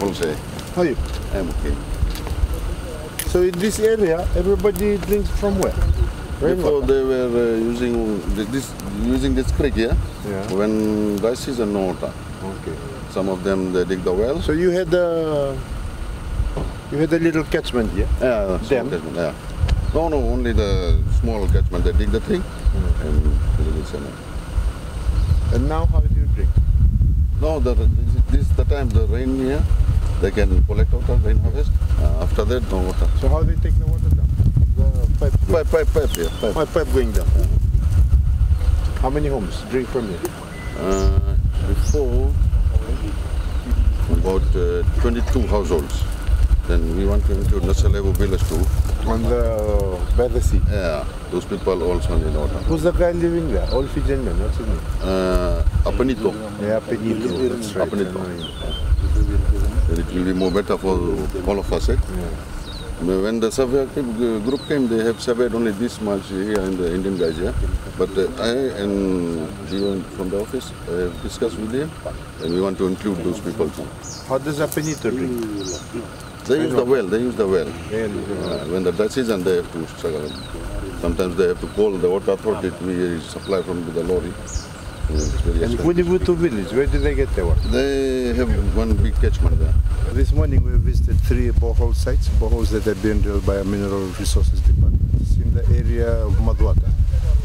all say. How are you? I'm okay. So in this area, everybody drinks from where? Before they were using this creek here. Yeah. When dry season, no water. Okay. Some of them they dig the well. So you had a little catchment here. Yeah, small catchment. Yeah. No, only the small catchment. They dig the thing and little cement. And now how do you drink? No, this is the time the rain here. They can collect water, rain harvest. After that, no water. So how they take the water down? The pipe going down. How many homes drink from here? Before, about 22 households. Then we want to include Nasealevu village too. By the sea? Yeah, those people also need water. Who's the guy living there? All Fijian men, what's his name? Apanito. Yeah, Apanito, that's right. Apanito. It will be more better for all of us. Eh? Yeah. When the survey group came, they have surveyed only this much here in the Indian guys here. But I and we from the office have discussed with them, and we want to include those people too. How does Apanito drink? They use the well. They use the well. When the dry season, they have to struggle. Sometimes they have to call the water authority to supply from the lorry. And Vudivutu village, where do they get their water? They have one big catchment there. This morning we visited 3 borehole sites, boreholes that have been drilled by a Mineral Resources Department. It's in the area of Macuata,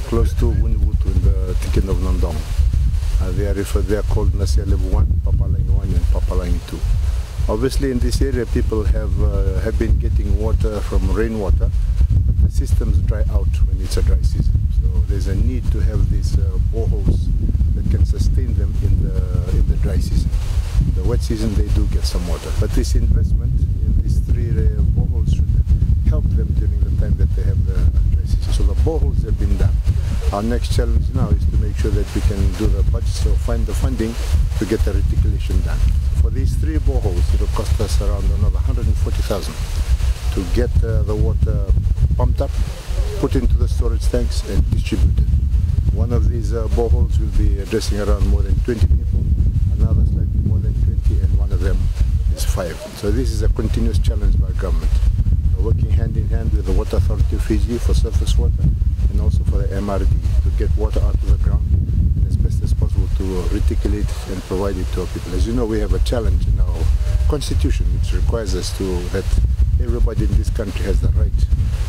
close to Vudivutu in the District of Nadogo. They are called Nasealevu 1, Papalagi 1 and Papalagi 2. Obviously in this area people have been getting water from rainwater, but the systems dry out when it's a dry season. So there's a need to have these boreholes that can sustain them in the dry season. In the wet season they do get some water, but this investment in these 3 boreholes should help them during the time that they have the dry season. So the boreholes have been done. Our next challenge now is to make sure that we can do the budget, so find the funding to get the reticulation done. For these 3 boreholes, it will cost us around another 140,000 to get the water pumped up, put into the storage tanks and distributed. One of these boreholes will be addressing around more than 20 people, another slightly more than 20, and one of them is 5. So this is a continuous challenge by government. We're working hand in hand with the Water Authority of Fiji for surface water and also for the MRD to get water out of the ground and as best as possible to reticulate and provide it to our people. As you know, we have a challenge in our constitution which requires us that everybody in this country has the right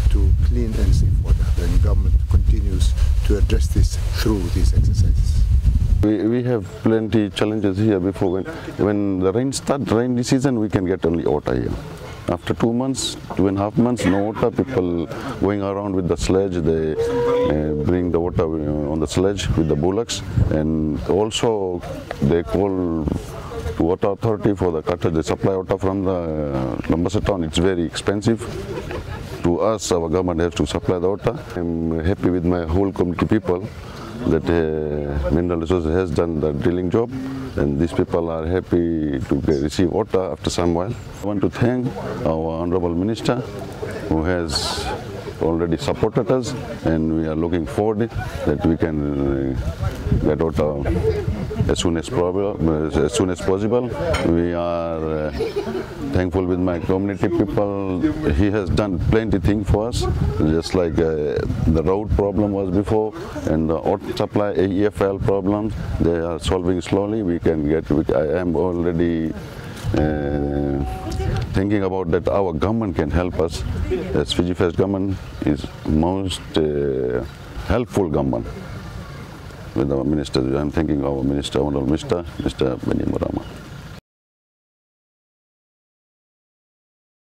to clean and safe water, and government continues to address this through these exercises. We have plenty challenges here before. When the rainy season, we can get only water here. After 2 months, 2.5 months, no water. People going around with the sledge, they bring the water on the sledge with the bullocks, and also they call to Water Authority for the cutter. They supply water from the Lambasa town. It's very expensive. To us, our government has to supply the water. I'm happy with my whole community people that Mineral Resources has done the drilling job, and these people are happy to receive water after some while. I want to thank our Honorable Minister who has already supported us, and we are looking forward that we can get water as soon as possible. We are thankful with my community people. He has done plenty things for us, just like the road problem was before, and the water supply EFL problems, they are solving slowly. We can get, I am already thinking about that our government can help us, as Fiji First government is most helpful government. With our minister, I'm thanking our minister, Honorable Minister, Mr. Benny Murama.